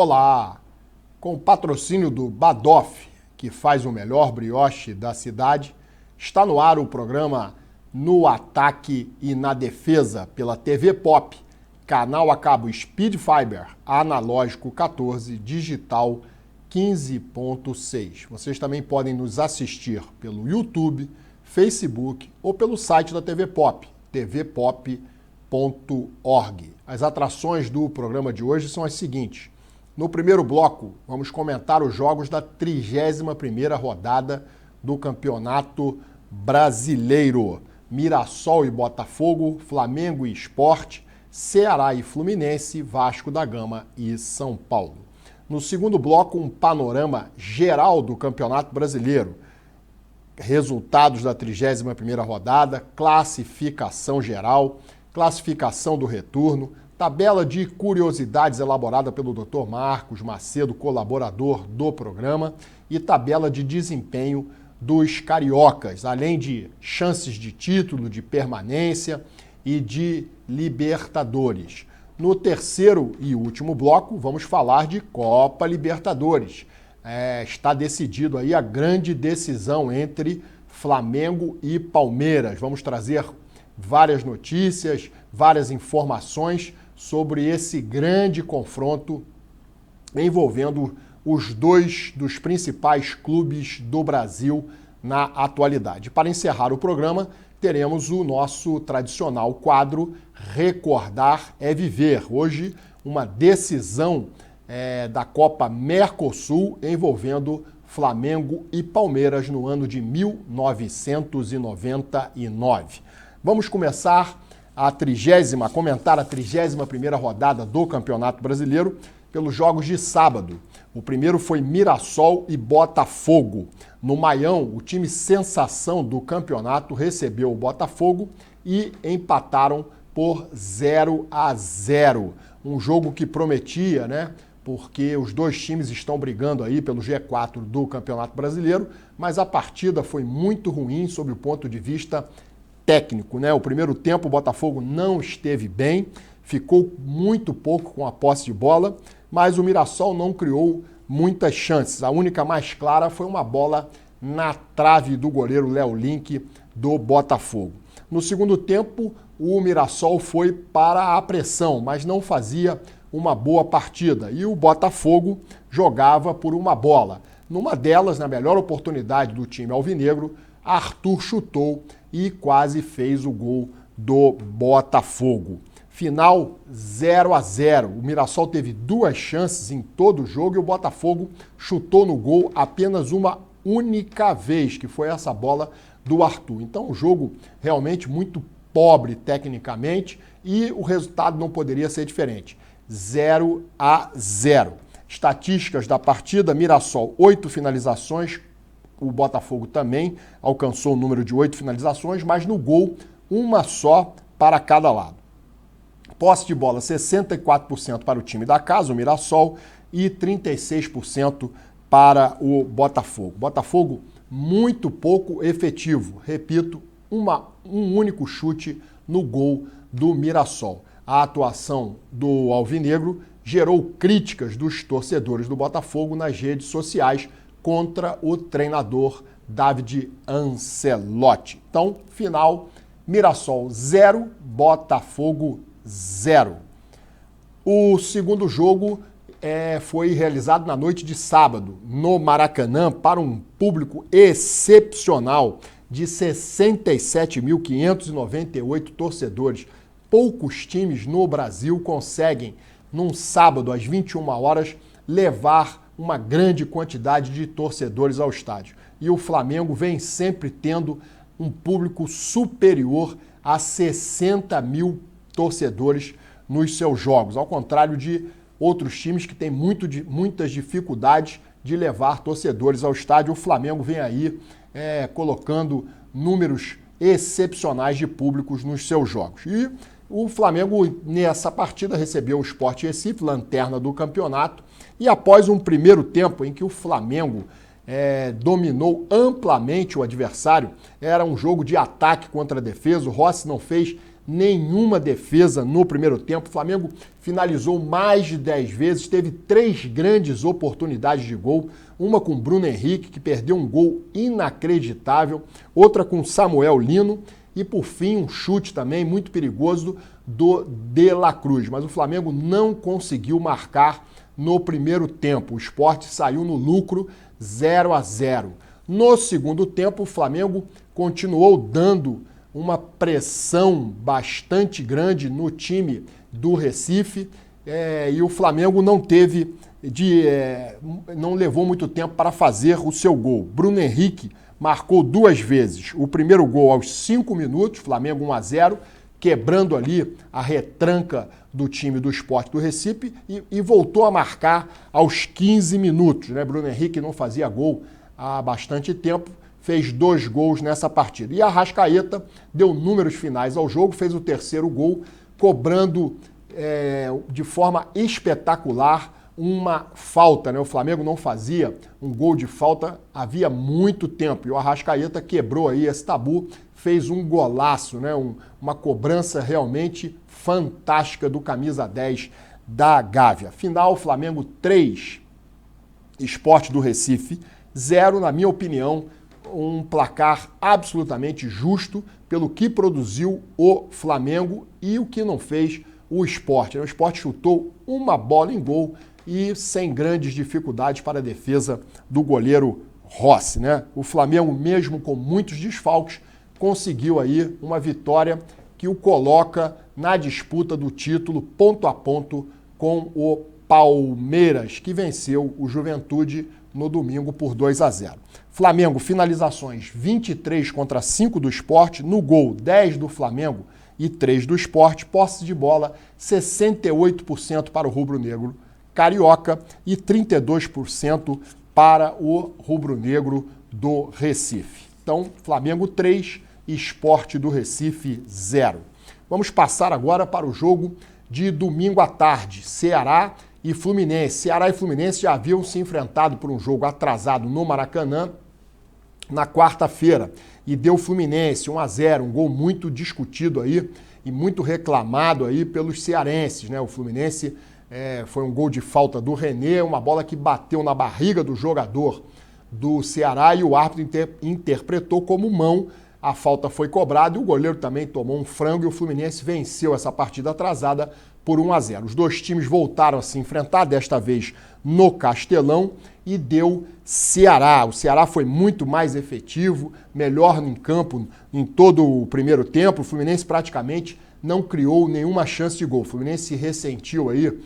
Olá! Com o patrocínio do Badoff, que faz o melhor brioche da cidade, está no ar o programa No Ataque e na Defesa pela TV Pop, canal a cabo Speed Fiber, analógico 14, digital 15.6. Vocês também podem nos assistir pelo YouTube, Facebook ou pelo site da TV Pop, tvpop.org. As atrações do programa de hoje são as seguintes. No primeiro bloco, vamos comentar os jogos da 31ª rodada do Campeonato Brasileiro. Mirassol e Botafogo, Flamengo e Sport, Ceará e Fluminense, Vasco da Gama e São Paulo. No segundo bloco, um panorama geral do Campeonato Brasileiro. Resultados da 31ª rodada, classificação geral, classificação do retorno, tabela de curiosidades elaborada pelo Dr. Marcos Macedo, colaborador do programa, e tabela de desempenho dos cariocas, além de chances de título, de permanência e de Libertadores. No terceiro e último bloco, vamos falar de Copa Libertadores. Está decidido aí a grande decisão entre Flamengo e Palmeiras. Vamos trazer várias notícias, várias informações sobre esse grande confronto envolvendo os dois dos principais clubes do Brasil na atualidade. Para encerrar o programa, teremos o nosso tradicional quadro Recordar é Viver. Hoje, uma decisão da Copa Mercosul envolvendo Flamengo e Palmeiras no ano de 1999. Vamos começar comentar a 31ª rodada do Campeonato Brasileiro pelos jogos de sábado. O primeiro foi Mirassol e Botafogo. No Maião, o time sensação do campeonato recebeu o Botafogo e empataram por 0-0. Um jogo que prometia, né? Porque os dois times estão brigando aí pelo G4 do Campeonato Brasileiro, mas a partida foi muito ruim sob o ponto de vista técnico, né? O primeiro tempo o Botafogo não esteve bem, ficou muito pouco com a posse de bola, mas o Mirassol não criou muitas chances. A única mais clara foi uma bola na trave do goleiro Léo Link do Botafogo. No segundo tempo, o Mirassol foi para a pressão, mas não fazia uma boa partida. E o Botafogo jogava por uma bola. Numa delas, na melhor oportunidade do time alvinegro, Arthur chutou e quase fez o gol do Botafogo. Final 0-0. O Mirassol teve duas chances em todo o jogo e o Botafogo chutou no gol apenas uma única vez, que foi essa bola do Arthur. Então, um jogo realmente muito pobre tecnicamente e o resultado não poderia ser diferente. 0-0. Estatísticas da partida: Mirassol, 8 finalizações, o Botafogo também alcançou o número de 8 finalizações, mas no gol, uma só para cada lado. Posse de bola, 64% para o time da casa, o Mirassol, e 36% para o Botafogo. Botafogo muito pouco efetivo, repito, um único chute no gol do Mirassol. A atuação do alvinegro gerou críticas dos torcedores do Botafogo nas redes sociais contra o treinador David Ancelotti. Então, final, Mirassol 0, Botafogo 0. O segundo jogo foi realizado na noite de sábado, no Maracanã, para um público excepcional de 67.598 torcedores. Poucos times no Brasil conseguem, num sábado às 21 horas, levar uma grande quantidade de torcedores ao estádio. E o Flamengo vem sempre tendo um público superior a 60 mil torcedores nos seus jogos, ao contrário de outros times que têm muitas dificuldades de levar torcedores ao estádio. O Flamengo vem aí colocando números excepcionais de públicos nos seus jogos. E o Flamengo, nessa partida, recebeu o Sport Recife, lanterna do campeonato, e após um primeiro tempo em que o Flamengo dominou amplamente o adversário, era um jogo de ataque contra a defesa, o Rossi não fez nenhuma defesa no primeiro tempo. O Flamengo finalizou mais de 10 vezes, teve 3 grandes oportunidades de gol, uma com Bruno Henrique, que perdeu um gol inacreditável, outra com Samuel Lino e, por fim, um chute também muito perigoso do De La Cruz. Mas o Flamengo não conseguiu marcar no primeiro tempo. O Sport saiu no lucro 0-0. No segundo tempo, o Flamengo continuou dando uma pressão bastante grande no time do Recife e o Flamengo não levou muito tempo para fazer o seu gol. Bruno Henrique marcou 2 vezes. O primeiro gol aos 5 minutos, Flamengo 1-0, quebrando ali a retranca do time do Sport do Recife e voltou a marcar aos 15 minutos. Né? Bruno Henrique não fazia gol há bastante tempo, fez 2 gols nessa partida. E a Arrascaeta deu números finais ao jogo, fez o terceiro gol, cobrando de forma espetacular uma falta, né? O Flamengo não fazia um gol de falta havia muito tempo e o Arrascaeta quebrou aí esse tabu, fez um golaço, né? Uma cobrança realmente fantástica do camisa 10 da Gávea. Final, Flamengo 3, Sport do Recife 0, na minha opinião, um placar absolutamente justo pelo que produziu o Flamengo e o que não fez o Sport. O Sport chutou uma bola em gol e sem grandes dificuldades para a defesa do goleiro Rossi, né? O Flamengo, mesmo com muitos desfalques, conseguiu aí uma vitória que o coloca na disputa do título ponto a ponto com o Palmeiras, que venceu o Juventude no domingo por 2-0. Flamengo, finalizações 23-5 do Sport, no gol 10 do Flamengo e 3 do Sport, posse de bola 68% para o rubro-negro carioca e 32% para o rubro-negro do Recife. Então, Flamengo 3, Sport do Recife 0. Vamos passar agora para o jogo de domingo à tarde, Ceará e Fluminense. Ceará e Fluminense já haviam se enfrentado por um jogo atrasado no Maracanã na quarta-feira e deu Fluminense 1-0, um gol muito discutido aí e muito reclamado aí pelos cearenses, né? O Fluminense foi um gol de falta do René, uma bola que bateu na barriga do jogador do Ceará e o árbitro interpretou como mão. A falta foi cobrada e o goleiro também tomou um frango e o Fluminense venceu essa partida atrasada por 1-0. Os dois times voltaram a se enfrentar, desta vez no Castelão, e deu Ceará. O Ceará foi muito mais efetivo, melhor em campo em todo o primeiro tempo. O Fluminense praticamente não criou nenhuma chance de gol. O Fluminense se ressentiu aí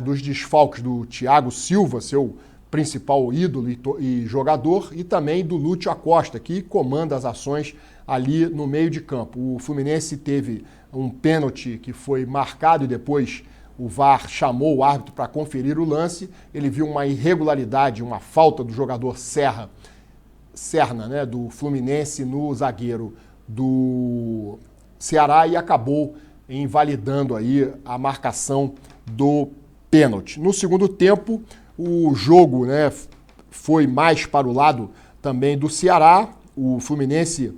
dos desfalques do Thiago Silva, seu principal ídolo e jogador, e também do Lúcio Acosta, que comanda as ações ali no meio de campo. O Fluminense teve um pênalti que foi marcado e depois o VAR chamou o árbitro para conferir o lance. Ele viu uma irregularidade, uma falta do jogador Serna, né, do Fluminense no zagueiro do Ceará e acabou invalidando aí a marcação do pênalti. No segundo tempo, o jogo, né, foi mais para o lado também do Ceará. O Fluminense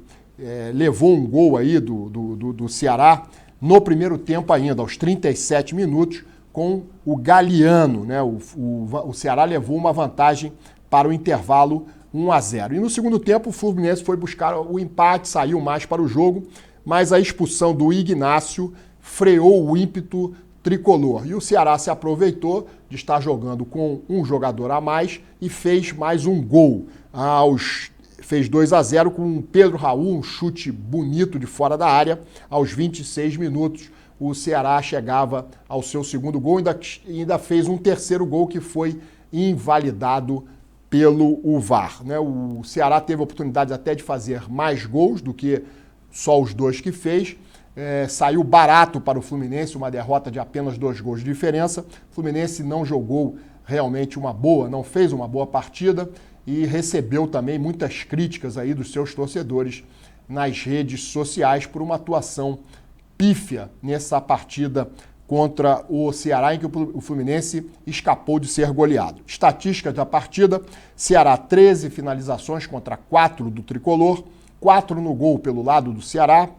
levou um gol aí do Ceará no primeiro tempo ainda, aos 37 minutos, com o Galeano, né? O Ceará levou uma vantagem para o intervalo 1-0. E no segundo tempo o Fluminense foi buscar o empate, saiu mais para o jogo, mas a expulsão do Ignácio freou o ímpeto tricolor. E o Ceará se aproveitou de estar jogando com um jogador a mais e fez mais um gol. Fez 2-0 com o Pedro Raul, um chute bonito de fora da área. Aos 26 minutos, o Ceará chegava ao seu segundo gol e ainda fez um terceiro gol que foi invalidado pelo VAR. Né? O Ceará teve a oportunidade até de fazer mais gols do que só os 2 que fez. Saiu barato para o Fluminense, uma derrota de apenas 2 gols de diferença. O Fluminense não jogou realmente não fez uma boa partida e recebeu também muitas críticas aí dos seus torcedores nas redes sociais por uma atuação pífia nessa partida contra o Ceará, em que o Fluminense escapou de ser goleado. Estatísticas da partida: Ceará 13 finalizações contra 4 do Tricolor, 4 no gol pelo lado do Ceará,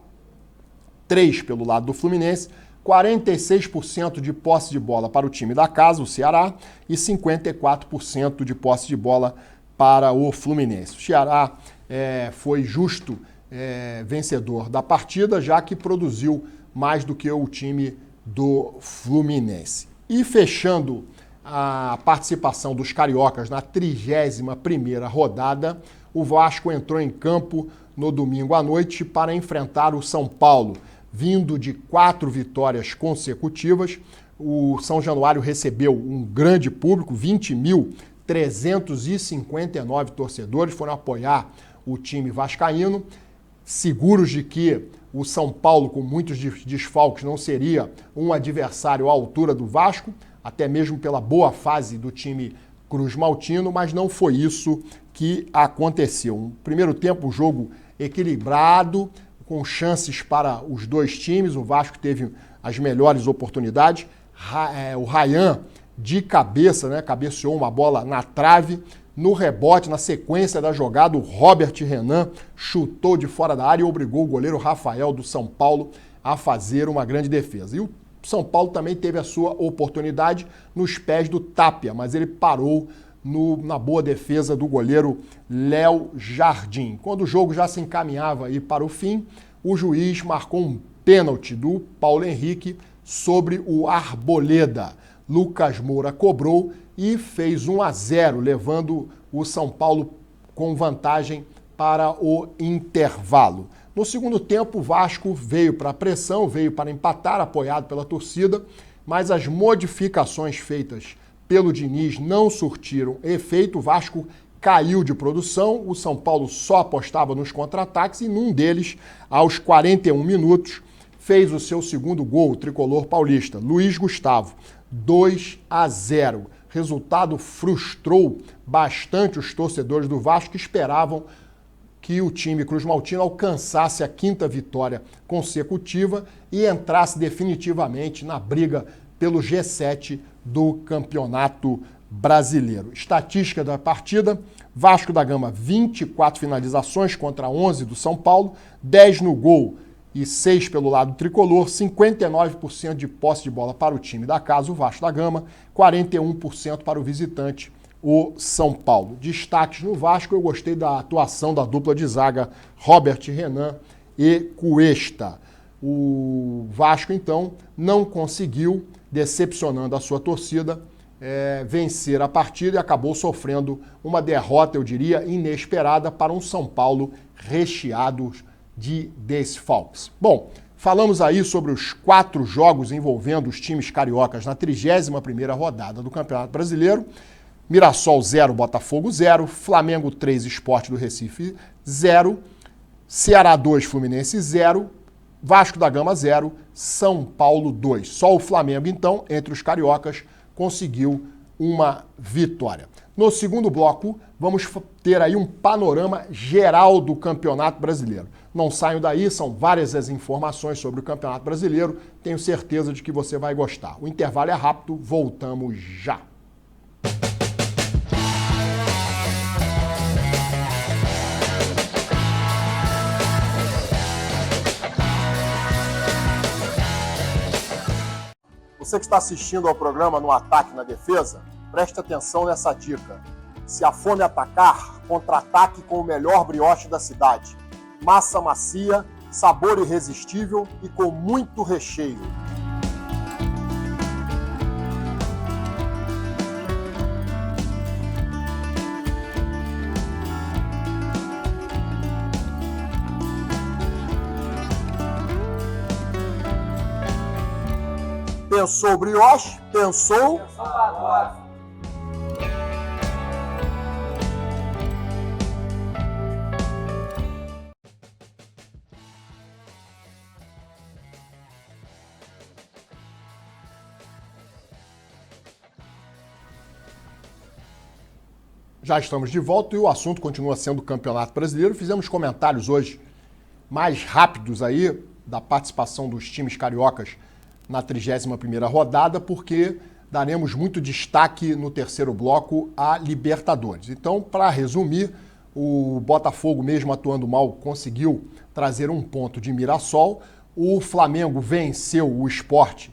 3 pelo lado do Fluminense, 46% de posse de bola para o time da casa, o Ceará, e 54% de posse de bola para o Fluminense. O Ceará foi justo vencedor da partida, já que produziu mais do que o time do Fluminense. E fechando a participação dos cariocas na 31ª rodada, o Vasco entrou em campo no domingo à noite para enfrentar o São Paulo. Vindo de 4 vitórias consecutivas, o São Januário recebeu um grande público, 20.359 torcedores foram apoiar o time vascaíno, seguros de que o São Paulo, com muitos desfalques, não seria um adversário à altura do Vasco, até mesmo pela boa fase do time cruzmaltino, mas não foi isso que aconteceu. No primeiro tempo, o jogo equilibrado, com chances para os dois times, o Vasco teve as melhores oportunidades, o Ryan de cabeça, cabeceou uma bola na trave, no rebote, na sequência da jogada, o Robert Renan chutou de fora da área e obrigou o goleiro Rafael do São Paulo a fazer uma grande defesa. E o São Paulo também teve a sua oportunidade nos pés do Tapia, mas ele parou na boa defesa do goleiro Léo Jardim. Quando o jogo já se encaminhava aí para o fim, o juiz marcou um pênalti do Paulo Henrique sobre o Arboleda. Lucas Moura cobrou e fez 1-0, levando o São Paulo com vantagem para o intervalo. No segundo tempo, o Vasco veio para a pressão, veio para empatar, apoiado pela torcida, mas as modificações feitas pelo Diniz não surtiram efeito. O Vasco caiu de produção, o São Paulo só apostava nos contra-ataques e num deles, aos 41 minutos, fez o seu segundo gol, o tricolor paulista, Luiz Gustavo, 2-0. Resultado frustrou bastante os torcedores do Vasco, que esperavam que o time cruzmaltino alcançasse a 5ª vitória consecutiva e entrasse definitivamente na briga pelo G7 do Campeonato Brasileiro. Estatística da partida: Vasco da Gama, 24 finalizações contra 11 do São Paulo, 10 no gol e 6 pelo lado tricolor, 59% de posse de bola para o time da casa, o Vasco da Gama, 41% para o visitante, o São Paulo. Destaques no Vasco: eu gostei da atuação da dupla de zaga Robert Renan e Cuesta. O Vasco, então, não conseguiu, decepcionando a sua torcida, vencer a partida e acabou sofrendo uma derrota, eu diria, inesperada para um São Paulo recheado de desfalques. Bom, falamos aí sobre os 4 jogos envolvendo os times cariocas na 31ª rodada do Campeonato Brasileiro. Mirassol 0, Botafogo 0, Flamengo 3, Sport do Recife 0, Ceará 2, Fluminense 0, Vasco da Gama 0, São Paulo 2. Só o Flamengo, então, entre os cariocas, conseguiu uma vitória. No segundo bloco, vamos ter aí um panorama geral do Campeonato Brasileiro. Não saiam daí, são várias as informações sobre o Campeonato Brasileiro. Tenho certeza de que você vai gostar. O intervalo é rápido, voltamos já. Você que está assistindo ao programa No Ataque na Defesa, preste atenção nessa dica. Se a fome atacar, contra-ataque com o melhor brioche da cidade. Massa macia, sabor irresistível e com muito recheio. Pensou brioche? Pensou? Já estamos de volta e o assunto continua sendo o Campeonato Brasileiro. Fizemos comentários hoje mais rápidos aí da participação dos times cariocas na 31ª rodada, porque daremos muito destaque no terceiro bloco a Libertadores. Então, para resumir, o Botafogo, mesmo atuando mal, conseguiu trazer um ponto de Mirassol. O Flamengo venceu o Sport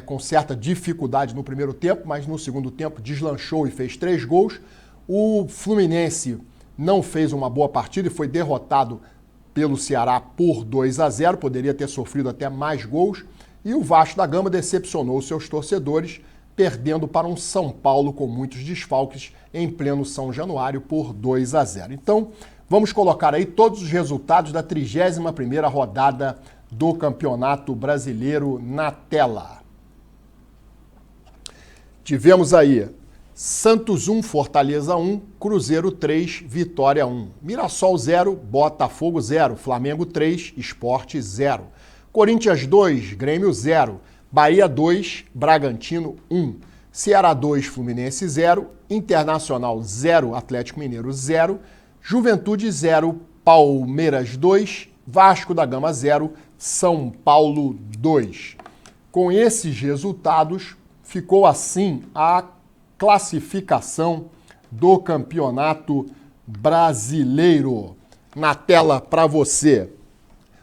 com certa dificuldade no primeiro tempo, mas no segundo tempo deslanchou e fez 3 gols. O Fluminense não fez uma boa partida e foi derrotado pelo Ceará por 2-0, poderia ter sofrido até mais gols. E o Vasco da Gama decepcionou seus torcedores, perdendo para um São Paulo com muitos desfalques em pleno São Januário por 2-0. Então, vamos colocar aí todos os resultados da 31ª rodada do Campeonato Brasileiro na tela. Tivemos aí Santos 1, Fortaleza 1, Cruzeiro 3, Vitória 1. Mirassol 0, Botafogo 0, Flamengo 3, Sport 0. Corinthians 2, Grêmio 0, Bahia 2, Bragantino 1. Ceará 2, Fluminense 0, Internacional 0, Atlético Mineiro 0, Juventude 0, Palmeiras 2, Vasco da Gama 0, São Paulo 2. Com esses resultados, ficou assim a classificação do Campeonato Brasileiro. Na tela para você.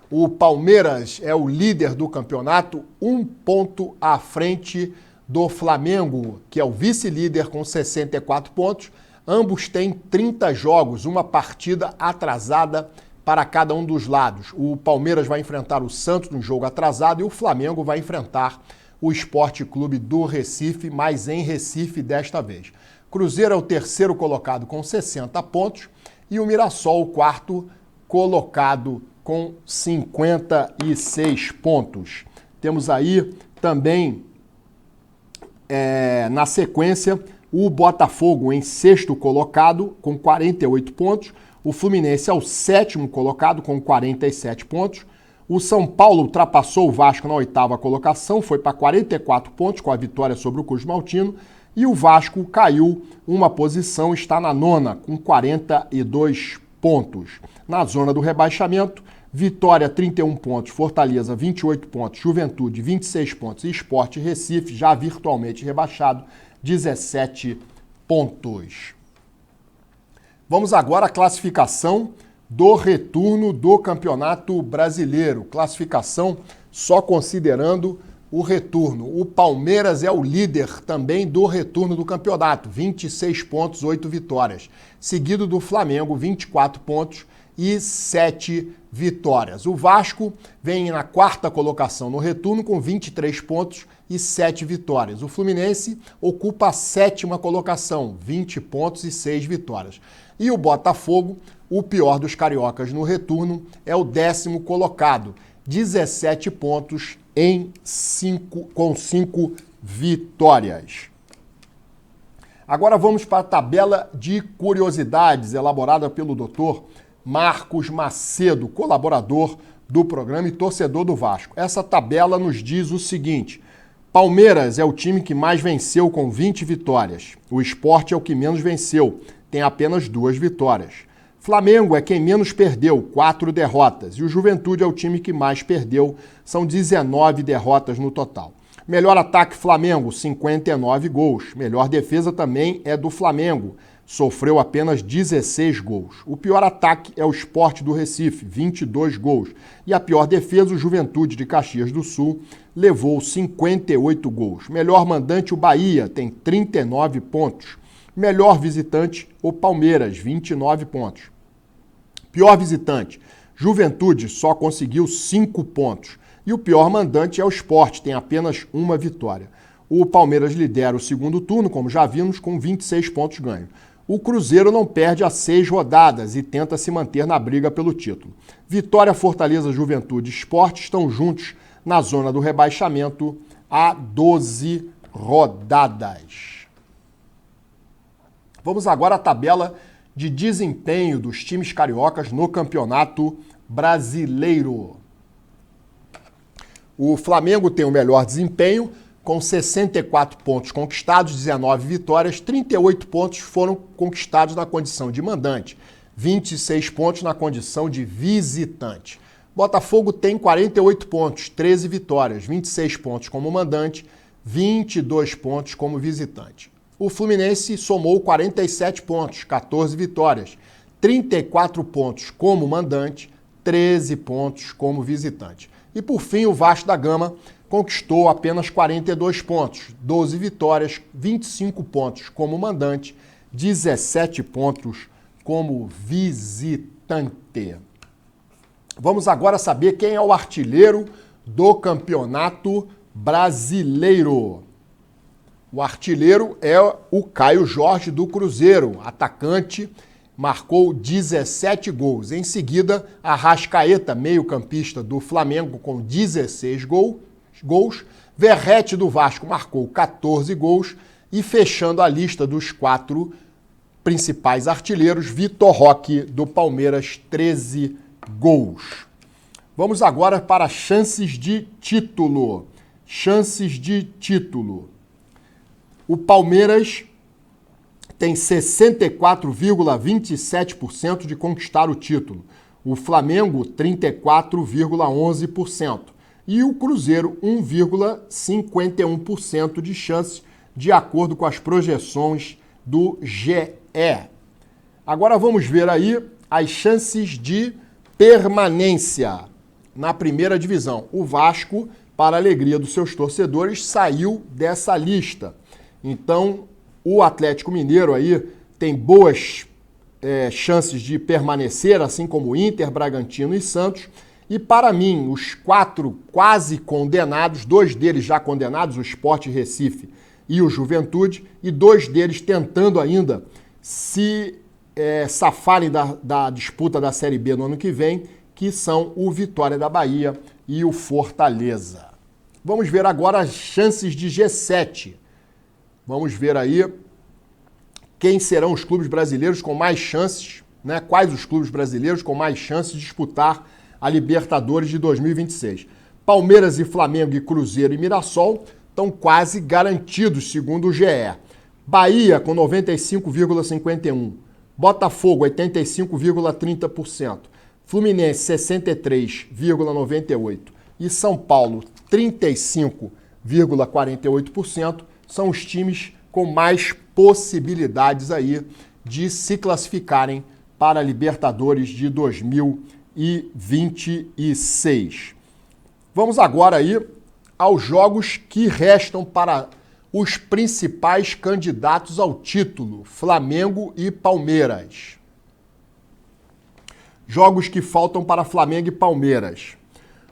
O Palmeiras é o líder do campeonato, 1 ponto à frente do Flamengo, que é o vice-líder com 64 pontos. Ambos têm 30 jogos, uma partida atrasada para cada um dos lados. O Palmeiras vai enfrentar o Santos no jogo atrasado e o Flamengo vai enfrentar o Sport Clube do Recife, mas em Recife desta vez. Cruzeiro é o terceiro colocado com 60 pontos e o Mirassol o quarto colocado com 56 pontos. Temos aí também, na sequência, o Botafogo em sexto colocado com 48 pontos. O Fluminense é o sétimo colocado com 47 pontos. O São Paulo ultrapassou o Vasco na oitava colocação, foi para 44 pontos com a vitória sobre o Cruz Maltino. E o Vasco caiu uma posição, está na nona com 42 pontos. Na zona do rebaixamento, Vitória 31 pontos, Fortaleza 28 pontos, Juventude 26 pontos e Sport Recife, já virtualmente rebaixado, 17 pontos. Vamos agora à classificação do retorno do Campeonato Brasileiro. Classificação só considerando o retorno. O Palmeiras é o líder também do retorno do campeonato, 26 pontos, 8 vitórias. Seguido do Flamengo, 24 pontos e 7 vitórias. O Vasco vem na quarta colocação no retorno com 23 pontos e 7 vitórias. O Fluminense ocupa a sétima colocação, 20 pontos e 6 vitórias. E o Botafogo, o pior dos cariocas no retorno, é o 10º colocado, 17 pontos com 5 vitórias. Agora vamos para a tabela de curiosidades elaborada pelo Dr. Marcos Macedo, colaborador do programa e torcedor do Vasco. Essa tabela nos diz o seguinte: Palmeiras é o time que mais venceu com 20 vitórias. O Sport é o que menos venceu, tem apenas 2 vitórias. Flamengo é quem menos perdeu, 4 derrotas. E o Juventude é o time que mais perdeu, são 19 derrotas no total. Melhor ataque Flamengo, 59 gols. Melhor defesa também é do Flamengo, sofreu apenas 16 gols. O pior ataque é o Sport do Recife, 22 gols. E a pior defesa, o Juventude de Caxias do Sul, levou 58 gols. Melhor mandante, o Bahia, tem 39 pontos. Melhor visitante, o Palmeiras, 29 pontos. Pior visitante, Juventude, só conseguiu 5 pontos. E o pior mandante é o Sport, tem apenas 1 vitória. O Palmeiras lidera o segundo turno, como já vimos, com 26 pontos ganhos. O Cruzeiro não perde há 6 rodadas e tenta se manter na briga pelo título. Vitória, Fortaleza, Juventude e Sport estão juntos na zona do rebaixamento há 12 rodadas. Vamos agora à tabela de desempenho dos times cariocas no Campeonato Brasileiro. O Flamengo tem o melhor desempenho, com 64 pontos conquistados, 19 vitórias, 38 pontos foram conquistados na condição de mandante, 26 pontos na condição de visitante. Botafogo tem 48 pontos, 13 vitórias, 26 pontos como mandante, 22 pontos como visitante. O Fluminense somou 47 pontos, 14 vitórias, 34 pontos como mandante, 13 pontos como visitante. E por fim, o Vasco da Gama conquistou apenas 42 pontos, 12 vitórias, 25 pontos como mandante, 17 pontos como visitante. Vamos agora saber quem é o artilheiro do Campeonato Brasileiro. O artilheiro é o Caio Jorge do Cruzeiro, atacante, marcou 17 gols. Em seguida, Arrascaeta, meio-campista do Flamengo, com 16 gols. Verratti do Vasco marcou 14 gols. E fechando a lista dos 4 principais artilheiros, Vitor Roque do Palmeiras, 13 gols. Vamos agora para chances de título. Chances de título. O Palmeiras tem 64,27% de conquistar o título. O Flamengo, 34,11%. E o Cruzeiro, 1,51% de chance, de acordo com as projeções do GE. Agora vamos ver aí as chances de permanência na primeira divisão. O Vasco, para a alegria dos seus torcedores, saiu dessa lista. Então, o Atlético Mineiro aí tem boas chances de permanecer, assim como o Inter, Bragantino e Santos. E para mim, os 4 quase condenados, 2 deles já condenados, o Sport Recife e o Juventude, e 2 deles tentando ainda se safarem da disputa da Série B no ano que vem, que são o Vitória da Bahia e o Fortaleza. Vamos ver agora as chances de G7. Vamos ver aí quem serão os clubes brasileiros com mais chances, né? Quais os clubes brasileiros com mais chances de disputar a Libertadores de 2026. Palmeiras e Flamengo e Cruzeiro e Mirassol estão quase garantidos, segundo o GE. Bahia com 95,51%. Botafogo, 85,30%. Fluminense, 63,98%. E São Paulo, 35,48%. São os times com mais possibilidades aí de se classificarem para a Libertadores de 2026. Vamos agora aí aos jogos que restam para os principais candidatos ao título, Flamengo e Palmeiras. Jogos que faltam para Flamengo e Palmeiras.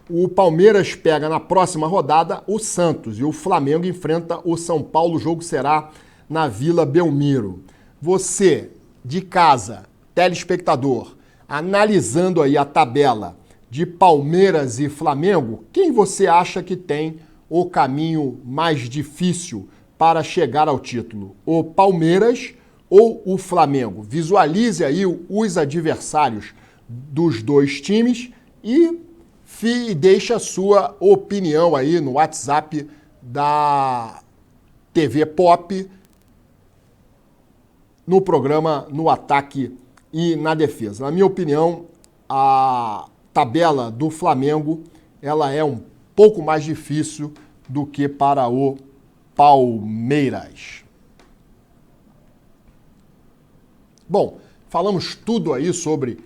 O Palmeiras pega na próxima rodada o Santos e o Flamengo enfrenta o São Paulo. O jogo será na Vila Belmiro. Você, de casa, telespectador, analisando aí a tabela de Palmeiras e Flamengo, quem você acha que tem o caminho mais difícil para chegar ao título? O Palmeiras ou o Flamengo? Visualize aí os adversários dos 2 times e deixe a sua opinião aí no WhatsApp da TV Pop, no programa No Ataque e na Defesa. Na minha opinião, a tabela do Flamengo ela é um pouco mais difícil do que para o Palmeiras. Bom, falamos tudo aí sobre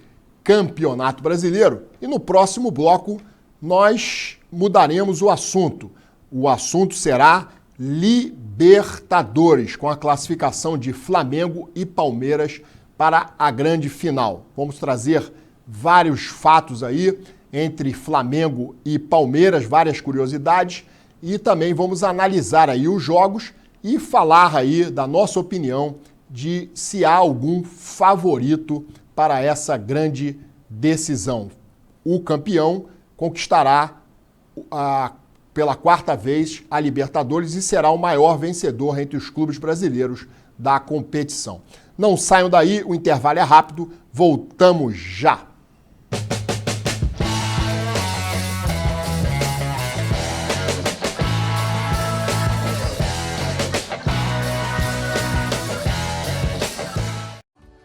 Campeonato Brasileiro e no próximo bloco nós mudaremos o assunto. O assunto será Libertadores, com a classificação de Flamengo e Palmeiras para a grande final. Vamos trazer vários fatos aí entre Flamengo e Palmeiras, várias curiosidades, e também vamos analisar aí os jogos e falar aí da nossa opinião de se há algum favorito para essa grande decisão. O campeão conquistará pela 4ª vez a Libertadores e será o maior vencedor entre os clubes brasileiros da competição. Não saiam daí, o intervalo é rápido, voltamos já.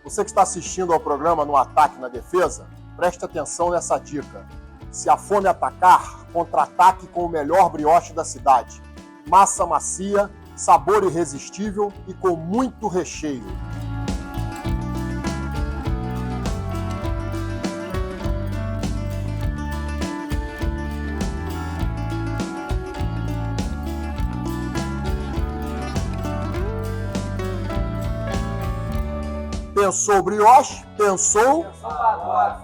Você que está assistindo ao programa No Ataque e na Defesa, preste atenção nessa dica. Se a fome atacar, contra-ataque com o melhor brioche da cidade. Massa macia, sabor irresistível e com muito recheio. Pensou brioche? Pensou Badoff.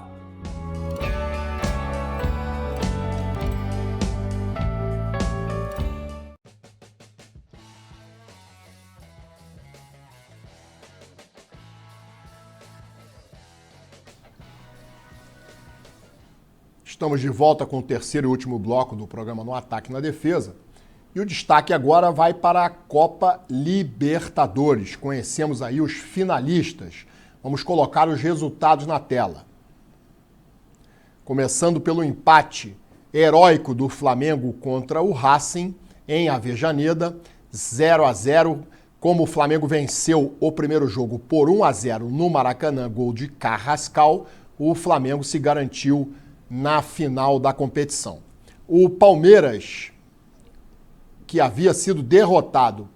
Estamos de volta com o terceiro e último bloco do programa No Ataque e na Defesa. E o destaque agora vai para a Copa Libertadores. Conhecemos aí os finalistas. Vamos colocar os resultados na tela. Começando pelo empate heróico do Flamengo contra o Racing em Avejaneda, 0-0. Como o Flamengo venceu o primeiro jogo por 1-0 no Maracanã, gol de Carrascal, o Flamengo se garantiu na final da competição. O Palmeiras, que havia sido derrotado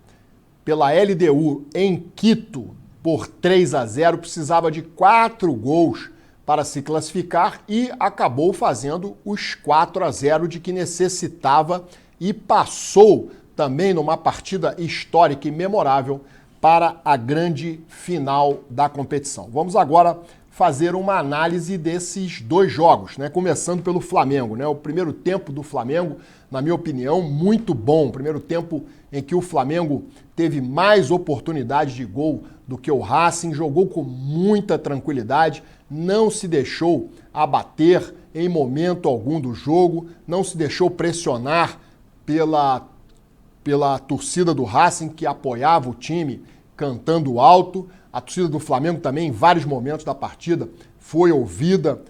pela LDU em Quito por 3-0, precisava de 4 gols para se classificar e acabou fazendo os 4-0 de que necessitava e passou também numa partida histórica e memorável para a grande final da competição. Vamos agora fazer uma análise desses dois jogos, né? Começando pelo Flamengo, né? O primeiro tempo do Flamengo, na minha opinião, muito bom. O primeiro tempo em que o Flamengo teve mais oportunidades de gol do que o Racing, jogou com muita tranquilidade, não se deixou abater em momento algum do jogo, não se deixou pressionar pela torcida do Racing, que apoiava o time cantando alto. A torcida do Flamengo também, em vários momentos da partida, foi ouvida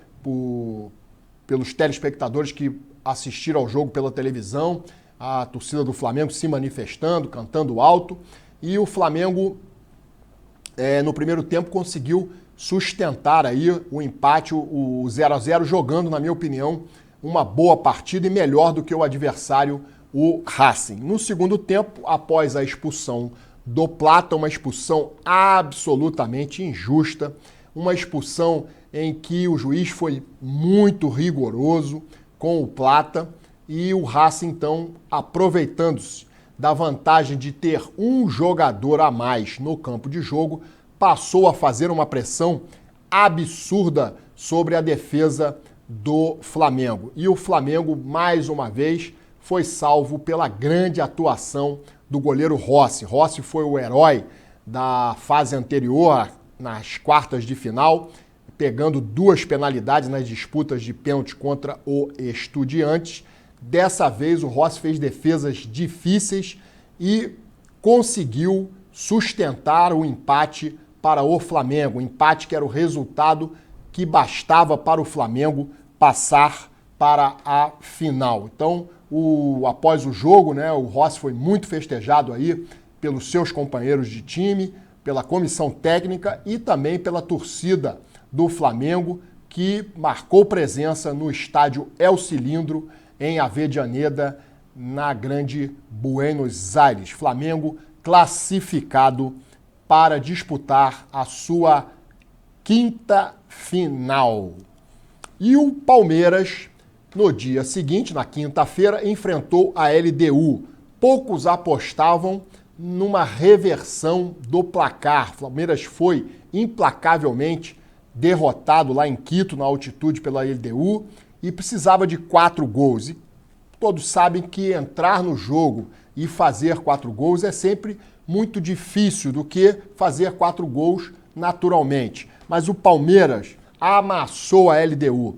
pelos telespectadores que assistiram ao jogo pela televisão. A torcida do Flamengo se manifestando, cantando alto. E o Flamengo, no primeiro tempo, conseguiu sustentar aí o empate, o 0-0, jogando, na minha opinião, uma boa partida e melhor do que o adversário, o Racing. No segundo tempo, após a expulsão do Plata, uma expulsão absolutamente injusta, uma expulsão em que o juiz foi muito rigoroso com o Plata e o Racing, então, aproveitando-se da vantagem de ter um jogador a mais no campo de jogo, passou a fazer uma pressão absurda sobre a defesa do Flamengo. E o Flamengo, mais uma vez, foi salvo pela grande atuação do goleiro Rossi. Rossi foi o herói da fase anterior, nas quartas de final, pegando 2 penalidades nas disputas de pênalti contra o Estudiantes. Dessa vez o Rossi fez defesas difíceis e conseguiu sustentar o empate para o Flamengo. O empate que era o resultado que bastava para o Flamengo passar para a final. Então, após o jogo, né, o Rossi foi muito festejado aí pelos seus companheiros de time, pela comissão técnica e também pela torcida do Flamengo, que marcou presença no estádio El Cilindro, em Avejaneda, na grande Buenos Aires. Flamengo classificado para disputar a sua 5ª final. E o Palmeiras, no dia seguinte, na quinta-feira, enfrentou a LDU. Poucos apostavam numa reversão do placar. O Palmeiras foi implacavelmente derrotado lá em Quito, na altitude, pela LDU, e precisava de 4 gols. E todos sabem que entrar no jogo e fazer 4 gols é sempre muito difícil do que fazer 4 gols naturalmente. Mas o Palmeiras amassou a LDU.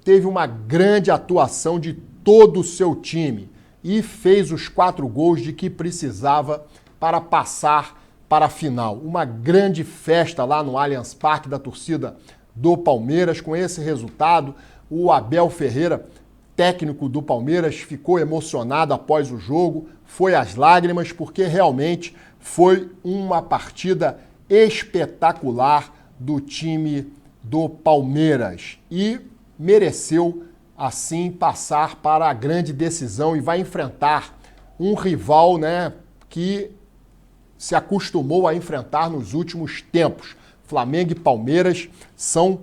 Teve uma grande atuação de todo o seu time e fez os 4 gols de que precisava para passar para a final. Uma grande festa lá no Allianz Parque da torcida do Palmeiras. Com esse resultado, o Abel Ferreira, técnico do Palmeiras, ficou emocionado após o jogo, foi às lágrimas, porque realmente foi uma partida espetacular do time do Palmeiras e mereceu, assim, passar para a grande decisão e vai enfrentar um rival, né, que se acostumou a enfrentar nos últimos tempos. Flamengo e Palmeiras são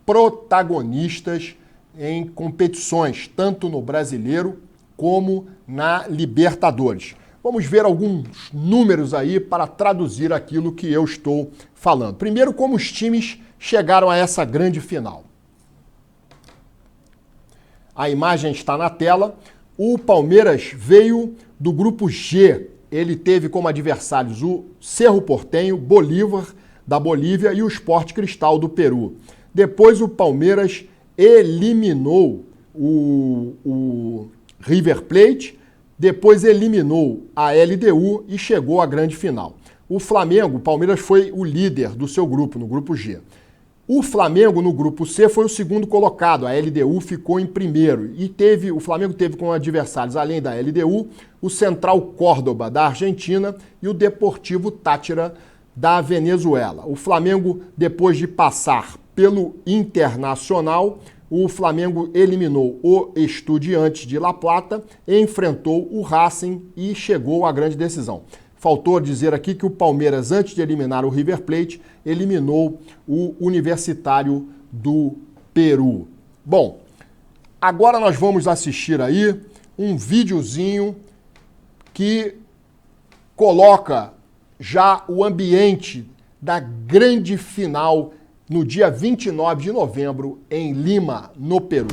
protagonistas em competições, tanto no Brasileiro como na Libertadores. Vamos ver alguns números aí para traduzir aquilo que eu estou falando. Primeiro, como os times chegaram a essa grande final. A imagem está na tela. O Palmeiras veio do grupo G. Ele teve como adversários o Cerro Porteño, Bolívar, da Bolívia, e o Sport Cristal, do Peru. Depois o Palmeiras eliminou o River Plate, depois eliminou a LDU e chegou à grande final. O Flamengo, o Palmeiras foi o líder do seu grupo, no grupo G. O Flamengo, no grupo C, foi o segundo colocado. A LDU ficou em primeiro. E o Flamengo teve como adversários, além da LDU, o Central Córdoba, da Argentina, e o Deportivo Táchira, da Venezuela. O Flamengo, depois de passar pelo Internacional, o Flamengo eliminou o Estudiantes de La Plata, enfrentou o Racing e chegou à grande decisão. Faltou dizer aqui que o Palmeiras, antes de eliminar o River Plate, eliminou o Universitário do Peru. Bom, agora nós vamos assistir aí um videozinho que coloca já o ambiente da grande final no dia 29 de novembro em Lima, no Peru.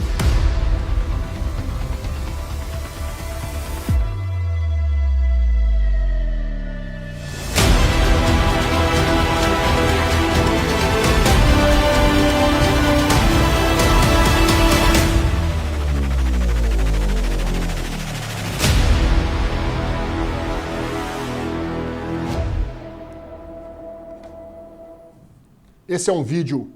Esse é um vídeo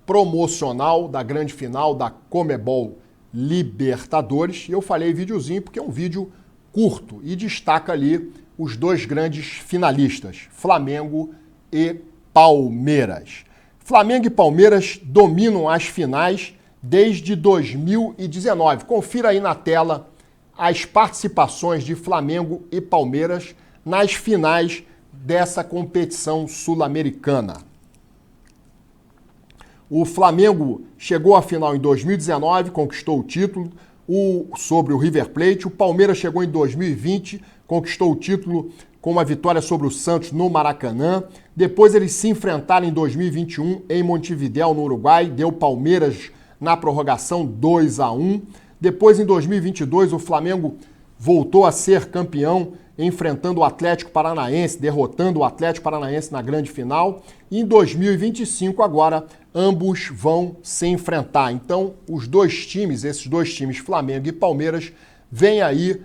promocional da grande final da Conmebol Libertadores. E eu falei videozinho porque é um vídeo curto e destaca ali os dois grandes finalistas, Flamengo e Palmeiras. Flamengo e Palmeiras dominam as finais desde 2019. Confira aí na tela as participações de Flamengo e Palmeiras nas finais dessa competição sul-americana. O Flamengo chegou à final em 2019, conquistou o título sobre o River Plate. O Palmeiras chegou em 2020, conquistou o título com uma vitória sobre o Santos no Maracanã. Depois eles se enfrentaram em 2021 em Montevidéu, no Uruguai. Deu Palmeiras na prorrogação 2-1. Depois, em 2022, o Flamengo voltou a ser campeão, enfrentando o Atlético Paranaense, derrotando o Atlético Paranaense na grande final. E em 2025, agora, ambos vão se enfrentar. Então, esses dois times, Flamengo e Palmeiras, vêm aí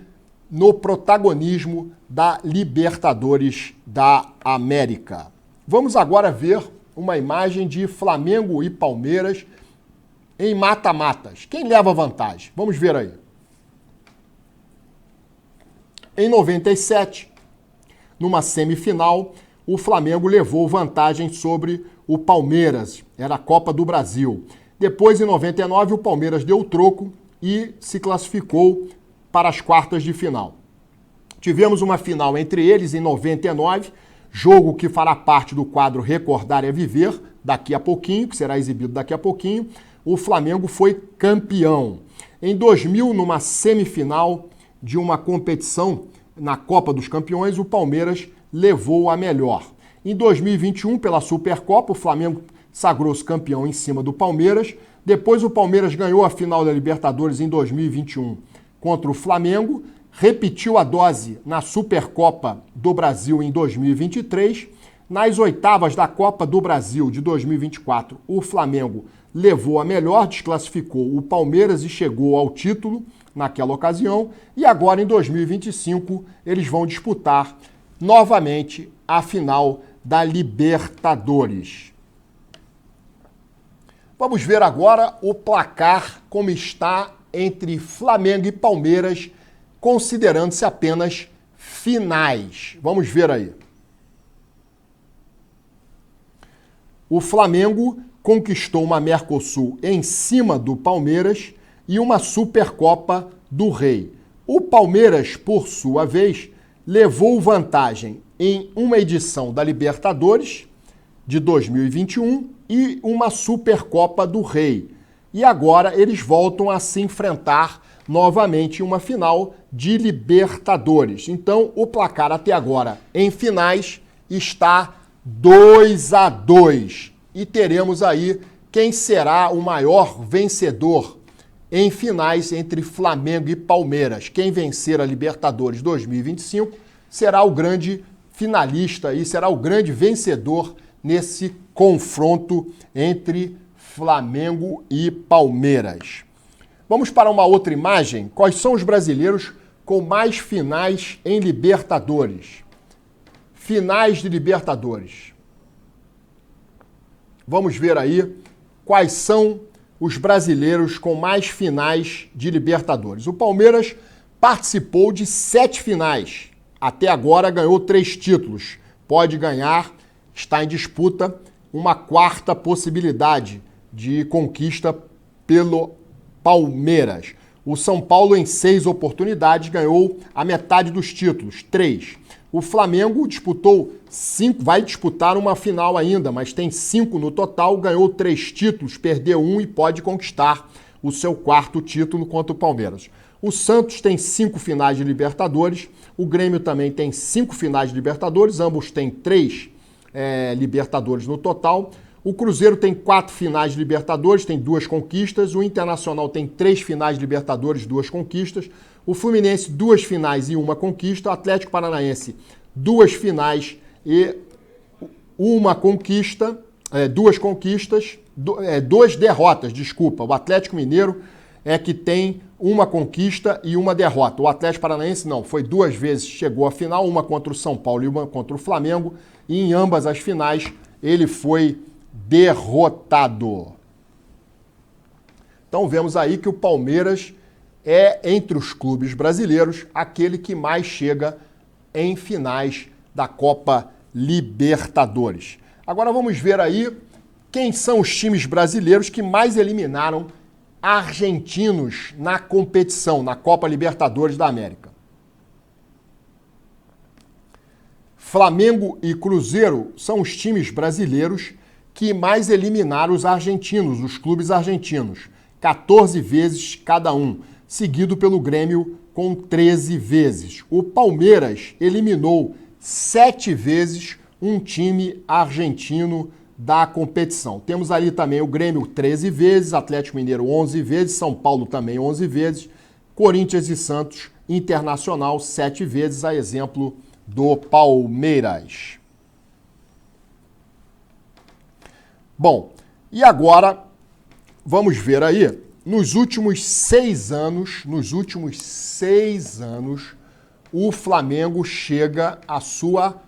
no protagonismo da Libertadores da América. Vamos agora ver uma imagem de Flamengo e Palmeiras em mata-matas. Quem leva vantagem? Vamos ver aí. Em 97, numa semifinal, o Flamengo levou vantagem sobre o Palmeiras. Era a Copa do Brasil. Depois, em 99, o Palmeiras deu o troco e se classificou para as quartas de final. Tivemos uma final entre eles em 99, jogo que fará parte do quadro Recordar é Viver, daqui a pouquinho, que será exibido daqui a pouquinho. O Flamengo foi campeão. Em 2000, numa semifinal de uma competição na Copa dos Campeões, o Palmeiras levou a melhor. Em 2021, pela Supercopa, o Flamengo sagrou-se campeão em cima do Palmeiras. Depois o Palmeiras ganhou a final da Libertadores em 2021 contra o Flamengo, repetiu a dose na Supercopa do Brasil em 2023. Nas oitavas da Copa do Brasil de 2024, o Flamengo levou a melhor, desclassificou o Palmeiras e chegou ao título naquela ocasião. E agora, em 2025, eles vão disputar novamente a final da Libertadores. Vamos ver agora o placar como está entre Flamengo e Palmeiras, considerando-se apenas finais. Vamos ver aí. O Flamengo conquistou uma Mercosul em cima do Palmeiras e uma Supercopa do Rei. O Palmeiras, por sua vez, levou vantagem em uma edição da Libertadores de 2021 e uma Supercopa do Rei. E agora eles voltam a se enfrentar novamente uma final de Libertadores. Então, o placar até agora em finais está 2-2. E teremos aí quem será o maior vencedor em finais entre Flamengo e Palmeiras. Quem vencer a Libertadores 2025 será o grande finalista e será o grande vencedor nesse confronto entre Flamengo e Palmeiras. Vamos para uma outra imagem. Quais são os brasileiros com mais finais em Libertadores? Finais de Libertadores. Vamos ver aí quais são os brasileiros com mais finais de Libertadores. O Palmeiras participou de 7 finais. Até agora ganhou 3 títulos. Pode ganhar, está em disputa, uma 4ª possibilidade de conquista pelo Palmeiras. O São Paulo, em 6 oportunidades, ganhou a metade dos títulos, 3. O Flamengo disputou 5, vai disputar uma final ainda, mas tem 5 no total, ganhou 3 títulos, perdeu 1 e pode conquistar o seu 4º título contra o Palmeiras. O Santos tem 5 finais de Libertadores, o Grêmio também tem 5 finais de Libertadores, ambos têm 3 Libertadores no total. O Cruzeiro tem 4 finais de Libertadores, tem 2 conquistas. O Internacional tem 3 finais de Libertadores, 2 conquistas. O Fluminense, 2 finais e 1 conquista. O Atlético Paranaense, 2 finais e 1 conquista. 2 conquistas, 2 derrotas, desculpa. O Atlético Mineiro é que tem 1 conquista e 1 derrota. O Atlético Paranaense não, foi 2 vezes, chegou à final, 1 contra o São Paulo e 1 contra o Flamengo. E em ambas as finais ele foi derrotado. Então vemos aí que o Palmeiras é, entre os clubes brasileiros, aquele que mais chega em finais da Copa Libertadores. Agora vamos ver aí quem são os times brasileiros que mais eliminaram argentinos na competição, na Copa Libertadores da América. Flamengo e Cruzeiro são os times brasileiros que mais eliminaram os argentinos, os clubes argentinos, 14 vezes cada um, seguido pelo Grêmio com 13 vezes. O Palmeiras eliminou 7 vezes um time argentino da competição. Temos ali também o Grêmio 13 vezes, Atlético Mineiro 11 vezes, São Paulo também 11 vezes, Corinthians e Santos Internacional 7 vezes, a exemplo do Palmeiras. Bom, e agora vamos ver aí, nos últimos 6 anos, o Flamengo chega à sua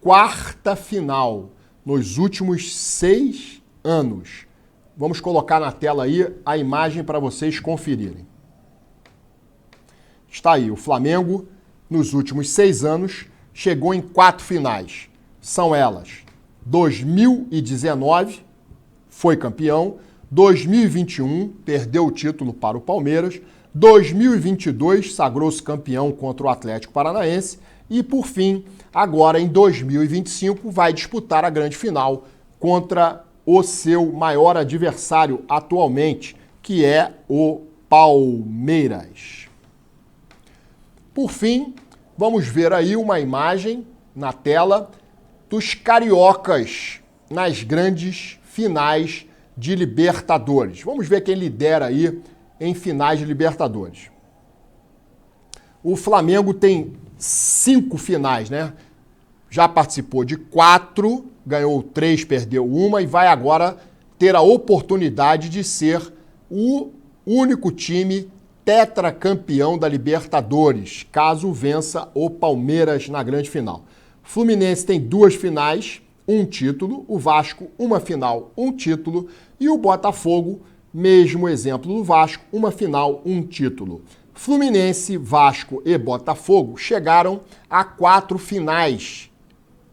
4ª final. Nos últimos 6 anos. Vamos colocar na tela aí a imagem para vocês conferirem. Está aí, o Flamengo, nos últimos 6 anos, chegou em 4 finais. São elas: 2019, foi campeão. 2021, perdeu o título para o Palmeiras. 2022, sagrou-se campeão contra o Atlético Paranaense. E, por fim, agora em 2025, vai disputar a grande final contra o seu maior adversário atualmente, que é o Palmeiras. Por fim, vamos ver aí uma imagem na tela dos cariocas nas grandes finais de Libertadores. Vamos ver quem lidera aí em finais de Libertadores. O Flamengo tem 5 finais, né? Já participou de 4, ganhou 3, perdeu 1 e vai agora ter a oportunidade de ser o único time tetracampeão da Libertadores, caso vença o Palmeiras na grande final. Fluminense tem 2 finais, 1 título, o Vasco 1 final, 1 título e o Botafogo, mesmo exemplo do Vasco, 1 final, 1 título. Fluminense, Vasco e Botafogo chegaram a 4 finais,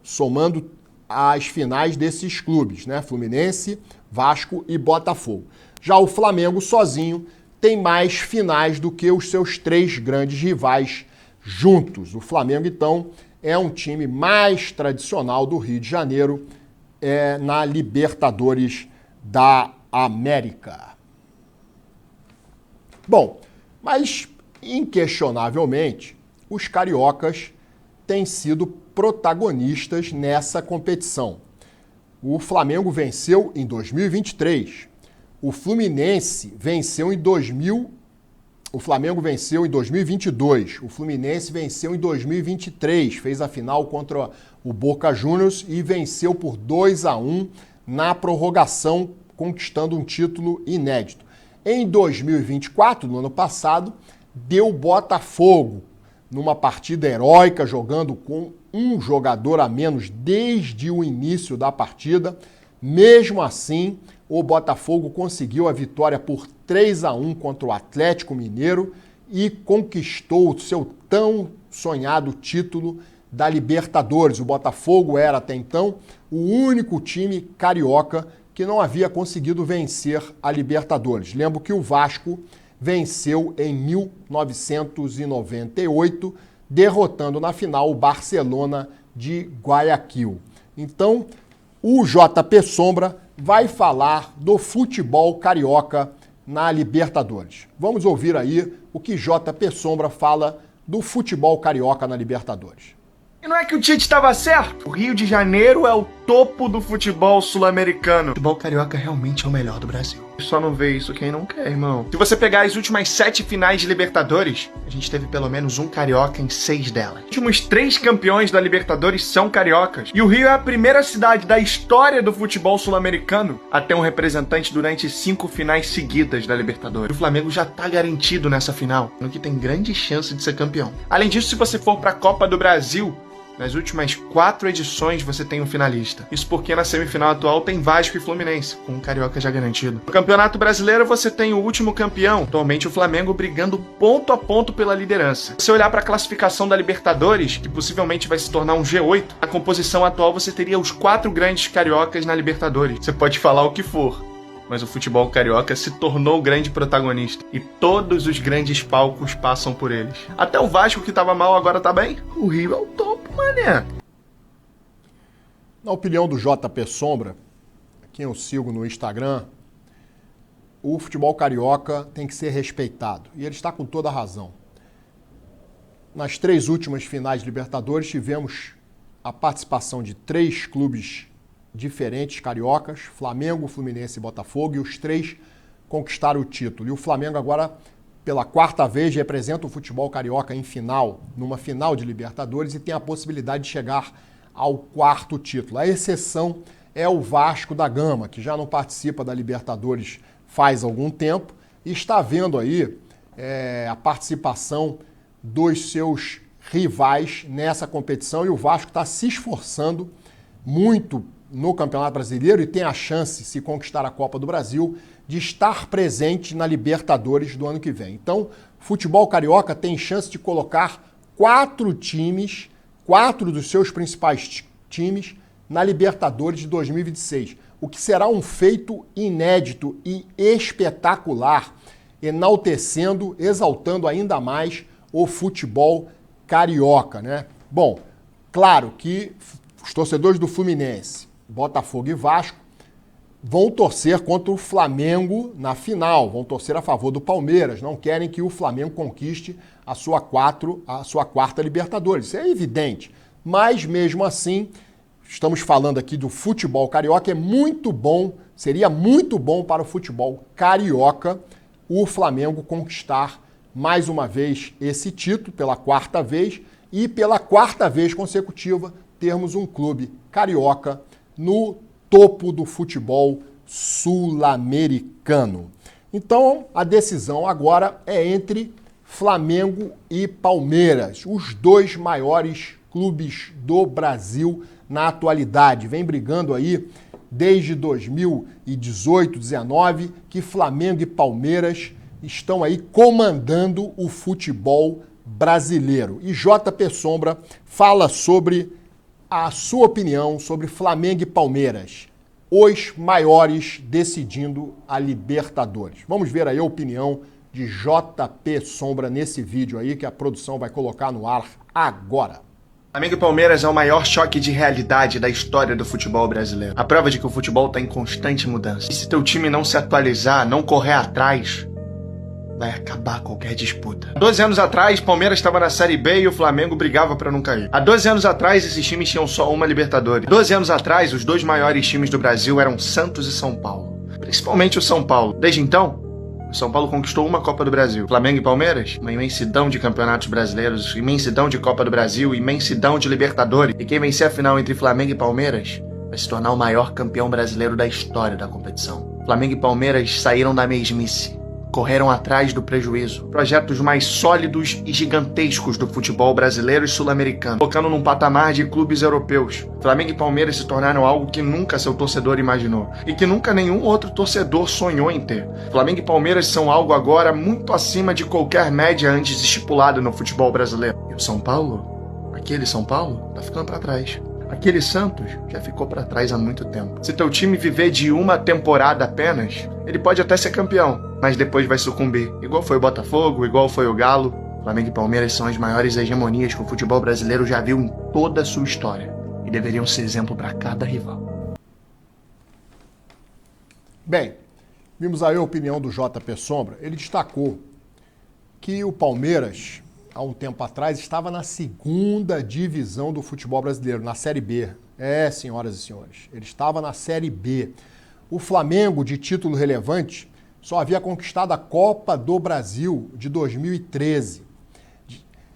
somando as finais desses clubes, né? Fluminense, Vasco e Botafogo. Já o Flamengo sozinho tem mais finais do que os seus 3 grandes rivais juntos. O Flamengo, então, é um time mais tradicional do Rio de Janeiro na Libertadores da América. Bom, mas Inquestionavelmente, os cariocas têm sido protagonistas nessa competição. O Flamengo venceu em 2023. O Fluminense venceu em 2000. O Flamengo venceu em 2022. O Fluminense venceu em 2023. Fez a final contra o Boca Juniors e venceu por 2-1 na prorrogação, conquistando um título inédito. Em 2024, no ano passado, deu Botafogo numa partida heróica, jogando com um jogador a menos desde o início da partida. Mesmo assim, o Botafogo conseguiu a vitória por 3-1 contra o Atlético Mineiro e conquistou o seu tão sonhado título da Libertadores. O Botafogo era até então o único time carioca que não havia conseguido vencer a Libertadores. Lembro que o Vasco venceu em 1998, derrotando na final o Barcelona de Guayaquil. Então, o JP Sombra vai falar do futebol carioca na Libertadores. Vamos ouvir aí o que JP Sombra fala do futebol carioca na Libertadores. E não é que o Tite estava certo? O Rio de Janeiro é o topo do futebol sul-americano. O futebol carioca realmente é o melhor do Brasil. Só não vê isso quem não quer, irmão. Se você pegar as últimas 7 finais de Libertadores, a gente teve pelo menos um carioca em 6 delas. Os últimos 3 campeões da Libertadores são cariocas. E o Rio é a primeira cidade da história do futebol sul-americano a ter um representante durante 5 finais seguidas da Libertadores. O Flamengo já tá garantido nessa final, no que tem grande chance de ser campeão. Além disso, se você for pra Copa do Brasil, nas últimas 4 edições você tem um finalista. Isso porque na semifinal atual tem Vasco e Fluminense, com um carioca já garantido. No Campeonato Brasileiro você tem o último campeão, atualmente o Flamengo, brigando ponto a ponto pela liderança. Se olhar para a classificação da Libertadores, que possivelmente vai se tornar um G8, na composição atual você teria os 4 grandes cariocas na Libertadores. Você pode falar o que for, mas o futebol carioca se tornou o grande protagonista. E todos os grandes palcos passam por eles. Até o Vasco, que tava mal, agora tá bem. O Rio é o topo, mané. Na opinião do JP Sombra, quem eu sigo no Instagram, o futebol carioca tem que ser respeitado. E ele está com toda a razão. Nas 3 últimas finais de Libertadores, tivemos a participação de 3 clubes diferentes cariocas, Flamengo, Fluminense e Botafogo, e os 3 conquistaram o título. E o Flamengo agora, pela 4ª vez, representa o futebol carioca em final, numa final de Libertadores, e tem a possibilidade de chegar ao 4º título. A exceção é o Vasco da Gama, que já não participa da Libertadores faz algum tempo, e está vendo aí a participação dos seus rivais nessa competição, e o Vasco está se esforçando muito no Campeonato Brasileiro e tem a chance, se conquistar a Copa do Brasil, de estar presente na Libertadores do ano que vem. Então, futebol carioca tem chance de colocar 4 times, 4 dos seus principais times, na Libertadores de 2026, o que será um feito inédito e espetacular, enaltecendo, exaltando ainda mais o futebol carioca, né? Bom, claro que os torcedores do Fluminense, Botafogo e Vasco vão torcer contra o Flamengo na final, vão torcer a favor do Palmeiras, não querem que o Flamengo conquiste a sua 4ª Libertadores. Isso é evidente, mas mesmo assim, estamos falando aqui do futebol carioca, é muito bom, seria muito bom para o futebol carioca o Flamengo conquistar mais uma vez esse título, pela 4ª vez, e pela 4ª vez consecutiva termos um clube carioca no topo do futebol sul-americano. Então, a decisão agora é entre Flamengo e Palmeiras, os 2 maiores clubes do Brasil na atualidade. Vem brigando aí desde 2018, 19, que Flamengo e Palmeiras estão aí comandando o futebol brasileiro. E JP Sombra fala sobre a sua opinião sobre Flamengo e Palmeiras, os maiores decidindo a Libertadores. Vamos ver aí a opinião de JP Sombra nesse vídeo aí que a produção vai colocar no ar agora. Flamengo e Palmeiras é o maior choque de realidade da história do futebol brasileiro. A prova de que o futebol está em constante mudança. E se teu time não se atualizar, não correr atrás, vai acabar qualquer disputa. Há 12 anos atrás, Palmeiras estava na Série B e o Flamengo brigava pra não cair. Há 12 anos atrás, esses times tinham só uma Libertadores. 12 anos atrás, os dois maiores times do Brasil eram Santos e São Paulo. Principalmente o São Paulo. Desde então, o São Paulo conquistou uma Copa do Brasil. Flamengo e Palmeiras, uma imensidão de campeonatos brasileiros, imensidão de Copa do Brasil, imensidão de Libertadores. E quem vencer a final entre Flamengo e Palmeiras vai se tornar o maior campeão brasileiro da história da competição. Flamengo e Palmeiras saíram da mesmice. Correram atrás do prejuízo. Projetos mais sólidos e gigantescos do futebol brasileiro e sul-americano, colocando num patamar de clubes europeus. Flamengo e Palmeiras se tornaram algo que nunca seu torcedor imaginou e que nunca nenhum outro torcedor sonhou em ter. Flamengo e Palmeiras são algo agora muito acima de qualquer média antes estipulada no futebol brasileiro. E o São Paulo? Aquele São Paulo? Tá ficando pra trás. Aquele Santos já ficou pra trás há muito tempo. Se teu time viver de uma temporada apenas, ele pode até ser campeão, mas depois vai sucumbir. Igual foi o Botafogo, igual foi o Galo. Flamengo e Palmeiras são as maiores hegemonias que o futebol brasileiro já viu em toda a sua história. E deveriam ser exemplo para cada rival. Bem, vimos aí a opinião do JP Sombra. Ele destacou que o Palmeiras, há um tempo atrás, estava na segunda divisão do futebol brasileiro, na Série B. É, senhoras e senhores, ele estava na Série B. O Flamengo, de título relevante, só havia conquistado a Copa do Brasil de 2013.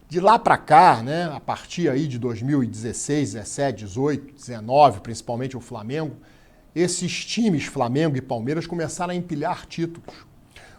De lá para cá, né, a partir aí de 2016, 17, 18, 19, principalmente o Flamengo, esses times, Flamengo e Palmeiras, começaram a empilhar títulos.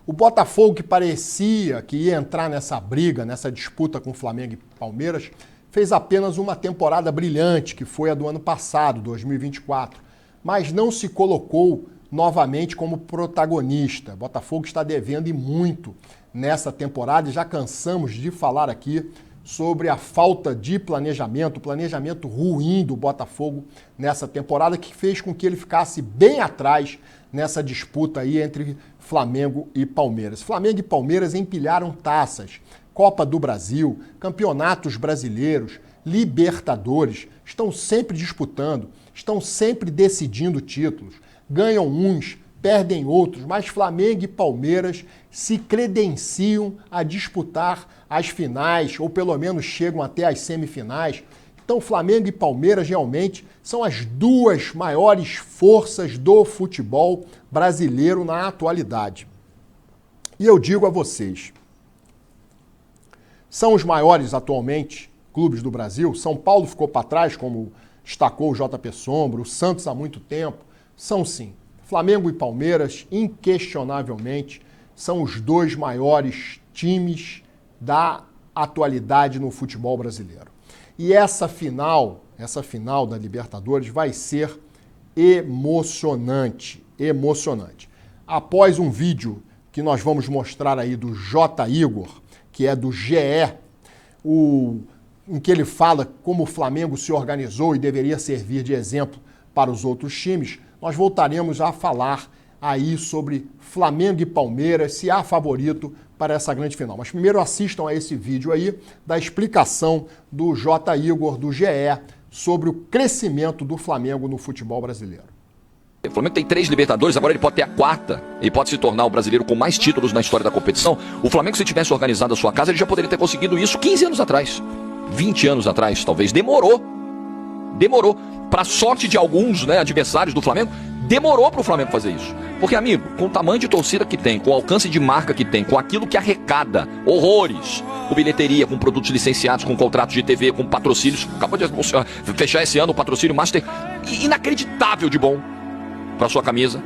O Botafogo, que parecia que ia entrar nessa briga, nessa disputa com Flamengo e Palmeiras, fez apenas uma temporada brilhante, que foi a do ano passado, 2024, mas não se colocou novamente como protagonista. O Botafogo está devendo e muito nessa temporada e já cansamos de falar aqui sobre a falta de planejamento, o planejamento ruim do Botafogo nessa temporada, que fez com que ele ficasse bem atrás nessa disputa aí entre Flamengo e Palmeiras. Flamengo e Palmeiras empilharam taças, Copa do Brasil, campeonatos brasileiros, Libertadores, estão sempre disputando, estão sempre decidindo títulos, ganham uns, perdem outros, mas Flamengo e Palmeiras se credenciam a disputar as finais, ou pelo menos chegam até as semifinais. Então, Flamengo e Palmeiras realmente são as duas maiores forças do futebol brasileiro na atualidade. E eu digo a vocês, são os maiores atualmente clubes do Brasil. São Paulo ficou para trás, como destacou o JP Sombra, o Santos há muito tempo. São sim. Flamengo e Palmeiras, inquestionavelmente, são os dois maiores times da atualidade no futebol brasileiro. E essa final da Libertadores vai ser emocionante, emocionante. Após um vídeo que nós vamos mostrar aí do J. Igor, que é do GE, em que ele fala como o Flamengo se organizou e deveria servir de exemplo para os outros times, nós voltaremos a falar aí sobre Flamengo e Palmeiras, se há favorito para essa grande final. Mas primeiro assistam a esse vídeo aí da explicação do J. Igor, do GE, sobre o crescimento do Flamengo no futebol brasileiro. O Flamengo tem 3 Libertadores, agora ele pode ter a 4ª. Ele pode se tornar o brasileiro com mais títulos na história da competição. O Flamengo, se tivesse organizado a sua casa, ele já poderia ter conseguido isso 15 anos atrás. 20 anos atrás, talvez. Demorou. Para sorte de alguns, né, adversários do Flamengo, demorou para o Flamengo fazer isso. Porque, amigo, com o tamanho de torcida que tem, com o alcance de marca que tem, com aquilo que arrecada, horrores, com bilheteria, com produtos licenciados, com contratos de TV, com patrocínios, acabou de fechar esse ano o patrocínio Master, inacreditável de bom para sua camisa.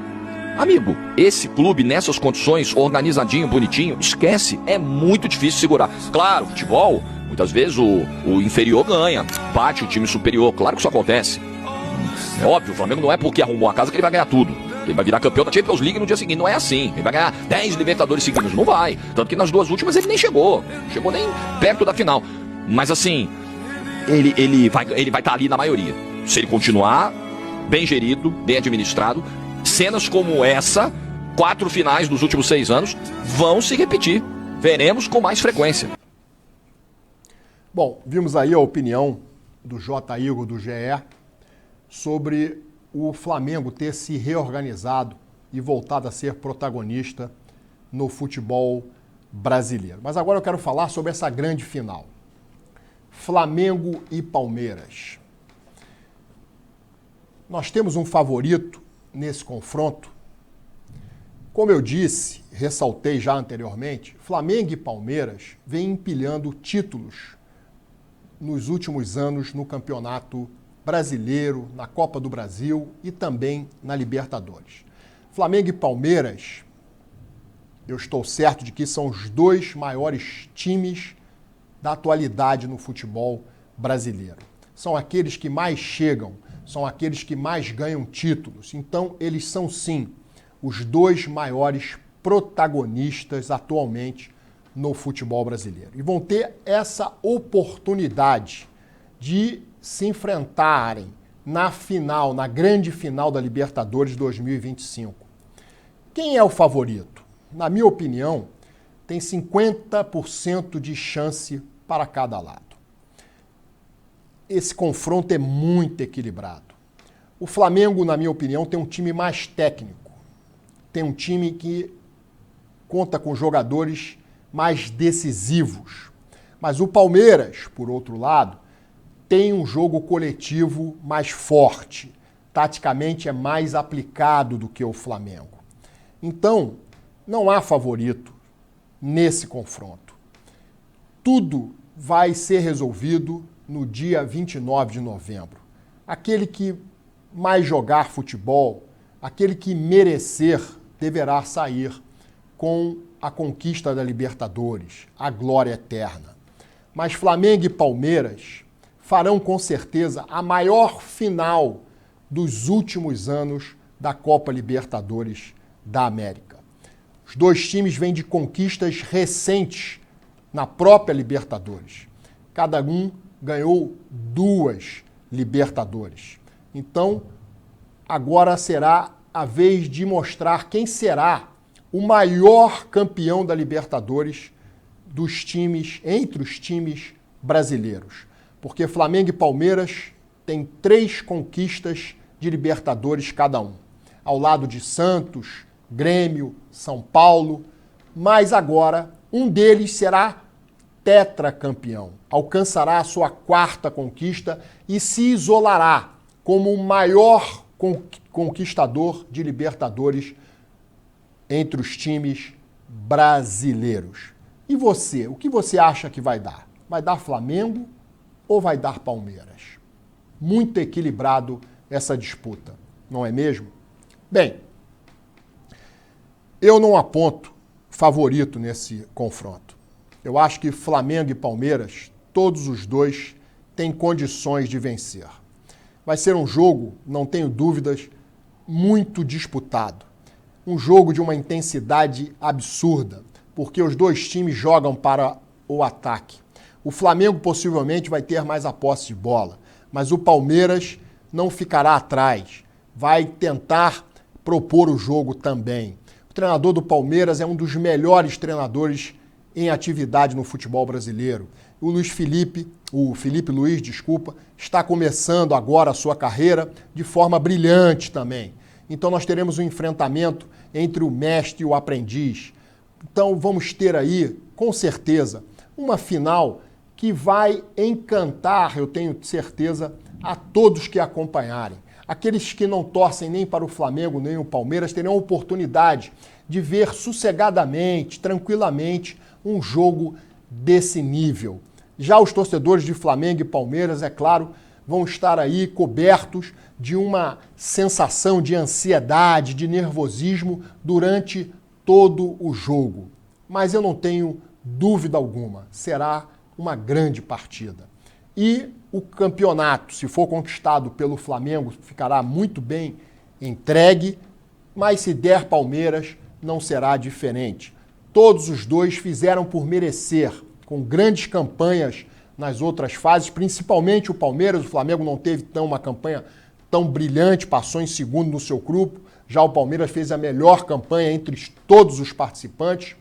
Amigo, esse clube nessas condições, organizadinho, bonitinho, esquece, é muito difícil segurar. Claro, futebol, muitas vezes o inferior ganha, bate o time superior, claro que isso acontece. É óbvio, o Flamengo não é porque arrumou a casa que ele vai ganhar tudo. Ele vai virar campeão da Champions League no dia seguinte, não é assim. Ele vai ganhar 10 Libertadores seguidos, não vai. Tanto que nas 2 últimas ele nem chegou nem perto da final. Mas assim, ele vai estar ali na maioria. Se ele continuar bem gerido, bem administrado, cenas como essa, 4 finais dos últimos 6 anos, vão se repetir. Veremos com mais frequência. Bom, vimos aí a opinião do J. Igor, do GE, sobre o Flamengo ter se reorganizado e voltado a ser protagonista no futebol brasileiro. Mas agora eu quero falar sobre essa grande final. Flamengo e Palmeiras. Nós temos um favorito nesse confronto. Como eu disse, ressaltei já anteriormente, Flamengo e Palmeiras vêm empilhando títulos nos últimos anos no Campeonato Brasileiro, na Copa do Brasil e também na Libertadores. Flamengo e Palmeiras, eu estou certo de que são os dois maiores times da atualidade no futebol brasileiro. São aqueles que mais chegam, são aqueles que mais ganham títulos. Então, eles são, sim, os dois maiores protagonistas atualmente no futebol brasileiro. E vão ter essa oportunidade de se enfrentarem na final, na grande final da Libertadores 2025. Quem é o favorito? Na minha opinião, tem 50% de chance para cada lado. Esse confronto é muito equilibrado. O Flamengo, na minha opinião, tem um time mais técnico. Tem um time que conta com jogadores mais decisivos. Mas o Palmeiras, por outro lado, tem um jogo coletivo mais forte. Taticamente é mais aplicado do que o Flamengo. Então, não há favorito nesse confronto. Tudo vai ser resolvido no dia 29 de novembro. Aquele que mais jogar futebol, aquele que merecer, deverá sair com a conquista da Libertadores, a glória eterna. Mas Flamengo e Palmeiras farão com certeza a maior final dos últimos anos da Copa Libertadores da América. Os dois times vêm de conquistas recentes na própria Libertadores. Cada um ganhou 2 Libertadores. Então, agora será a vez de mostrar quem será o maior campeão da Libertadores dos times, entre os times brasileiros. Porque Flamengo e Palmeiras têm 3 conquistas de Libertadores cada um. Ao lado de Santos, Grêmio, São Paulo, mas agora um deles será tetracampeão. Alcançará a sua 4ª conquista e se isolará como o maior conquistador de Libertadores entre os times brasileiros. E você, o que você acha que vai dar? Vai dar Flamengo ou vai dar Palmeiras? Muito equilibrado essa disputa, não é mesmo? Bem, eu não aponto favorito nesse confronto. Eu acho que Flamengo e Palmeiras, todos os dois, têm condições de vencer. Vai ser um jogo, não tenho dúvidas, muito disputado. Um jogo de uma intensidade absurda, porque os dois times jogam para o ataque. O Flamengo possivelmente vai ter mais a posse de bola, mas o Palmeiras não ficará atrás. Vai tentar propor o jogo também. O treinador do Palmeiras é um dos melhores treinadores em atividade no futebol brasileiro. O Felipe Luiz, está começando agora a sua carreira de forma brilhante também. Então nós teremos um enfrentamento entre o mestre e o aprendiz. Então vamos ter aí, com certeza, uma final que vai encantar, eu tenho certeza, a todos que acompanharem. Aqueles que não torcem nem para o Flamengo nem o Palmeiras terão a oportunidade de ver sossegadamente, tranquilamente, um jogo desse nível. Já os torcedores de Flamengo e Palmeiras, é claro, vão estar aí cobertos de uma sensação de ansiedade, de nervosismo durante todo o jogo. Mas eu não tenho dúvida alguma, será uma grande partida. E o campeonato, se for conquistado pelo Flamengo, ficará muito bem entregue, mas se der Palmeiras, não será diferente. Todos os dois fizeram por merecer, com grandes campanhas nas outras fases, principalmente o Palmeiras. O Flamengo não teve uma campanha tão brilhante, passou em segundo no seu grupo. Já o Palmeiras fez a melhor campanha entre todos os participantes.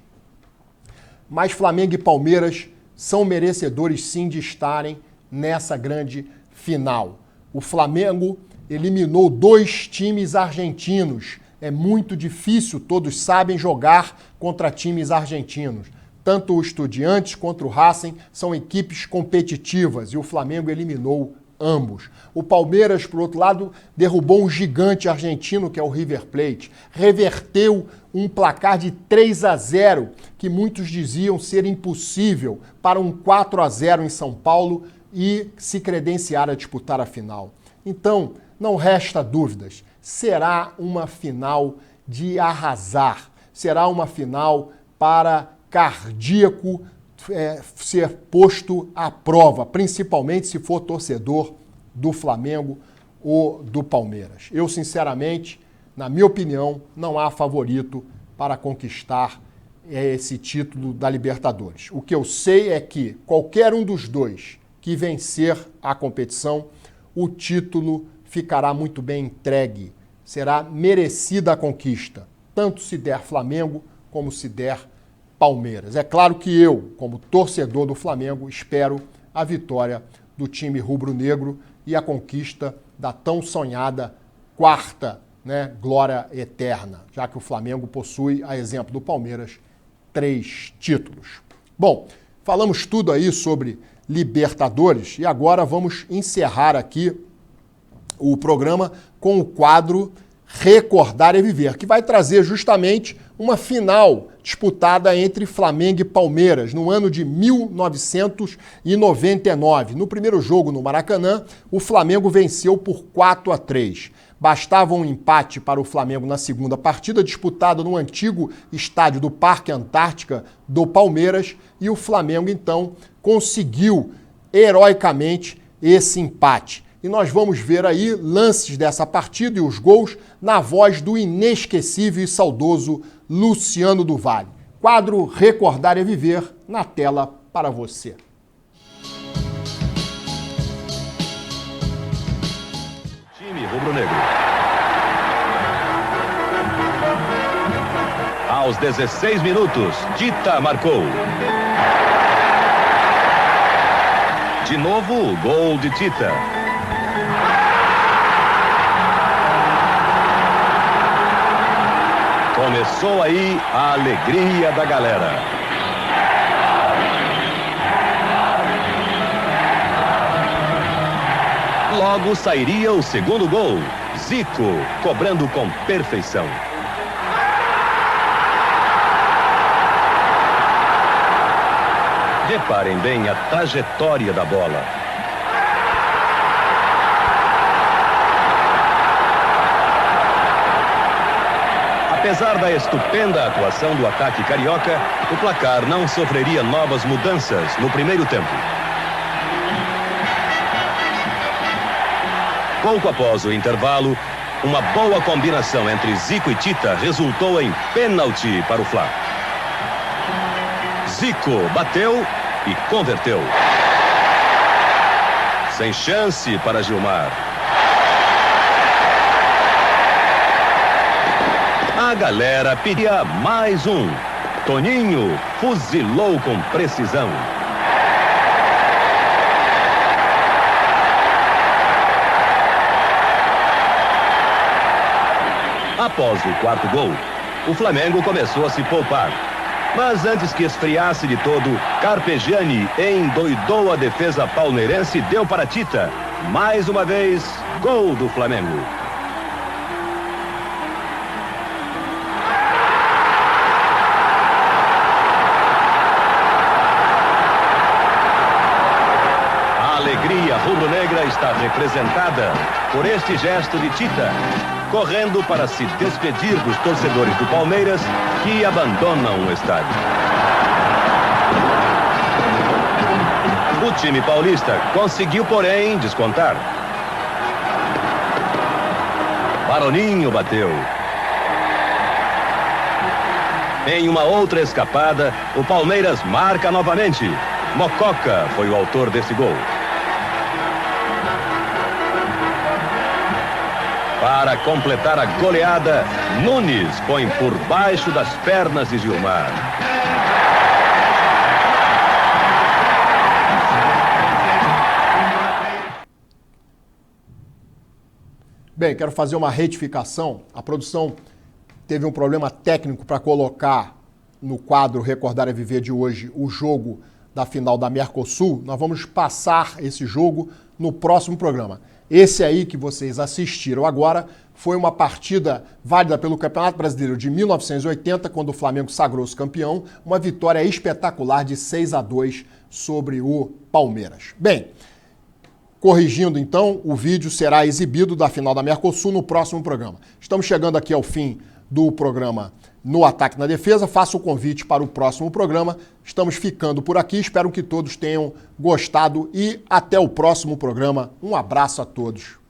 Mas Flamengo e Palmeiras são merecedores sim de estarem nessa grande final. O Flamengo eliminou 2 times argentinos. É muito difícil, todos sabem, jogar contra times argentinos. Tanto o Estudiantes quanto o Racing são equipes competitivas e o Flamengo eliminou ambos. O Palmeiras, por outro lado, derrubou um gigante argentino, que é o River Plate. Reverteu um placar de 3-0, que muitos diziam ser impossível, para um 4-0 em São Paulo e se credenciar a disputar a final. Então, não resta dúvidas, será uma final de arrasar. Será uma final para cardíaco ser posto à prova, principalmente se for torcedor do Flamengo ou do Palmeiras. Eu, sinceramente, na minha opinião, não há favorito para conquistar esse título da Libertadores. O que eu sei é que qualquer um dos dois que vencer a competição, o título ficará muito bem entregue. Será merecida a conquista, tanto se der Flamengo como se der Palmeiras. É claro que eu, como torcedor do Flamengo, espero a vitória do time rubro-negro e a conquista da tão sonhada quarta, glória eterna, já que o Flamengo possui, a exemplo do Palmeiras, 3 títulos. Bom, falamos tudo aí sobre Libertadores e agora vamos encerrar aqui o programa com o quadro Recordar é Viver, que vai trazer justamente uma final disputada entre Flamengo e Palmeiras no ano de 1999. No primeiro jogo no Maracanã, o Flamengo venceu por 4-3. Bastava um empate para o Flamengo na segunda partida, disputada no antigo estádio do Parque Antártica do Palmeiras, e o Flamengo, então, conseguiu heroicamente esse empate. E nós vamos ver aí lances dessa partida e os gols na voz do inesquecível e saudoso Luciano do Vale. Quadro Recordar é Viver na tela para você. Time rubro-negro. Aos 16 minutos, Tita marcou. De novo, o gol de Tita. Começou aí a alegria da galera. Logo sairia o segundo gol. Zico cobrando com perfeição. Reparem bem a trajetória da bola. Apesar da estupenda atuação do ataque carioca, o placar não sofreria novas mudanças no primeiro tempo. Pouco após o intervalo, uma boa combinação entre Zico e Tita resultou em pênalti para o Fla. Zico bateu e converteu. Sem chance para Gilmar. A galera pedia mais um. Toninho fuzilou com precisão. Após o quarto gol, o Flamengo começou a se poupar. Mas antes que esfriasse de todo, Carpegiani endoidou a defesa palmeirense e deu para Tita. Mais uma vez, gol do Flamengo. A alegria rubro-negra está representada por este gesto de Tita, correndo para se despedir dos torcedores do Palmeiras que abandonam o estádio. O time paulista conseguiu, porém, descontar. Baroninho bateu. Em uma outra escapada, o Palmeiras marca novamente. Mococa foi o autor desse gol. Para completar a goleada, Nunes põe por baixo das pernas de Gilmar. Bem, quero fazer uma retificação. A produção teve um problema técnico para colocar no quadro Recordar é Viver de hoje o jogo da final da Mercosul, nós vamos passar esse jogo no próximo programa. Esse aí que vocês assistiram agora foi uma partida válida pelo Campeonato Brasileiro de 1980, quando o Flamengo sagrou-se campeão, uma vitória espetacular de 6-2 sobre o Palmeiras. Bem, corrigindo então, o vídeo será exibido da final da Mercosul no próximo programa. Estamos chegando aqui ao fim do programa No Ataque na Defesa. Faço o convite para o próximo programa. Estamos ficando por aqui. Espero que todos tenham gostado e até o próximo programa. Um abraço a todos.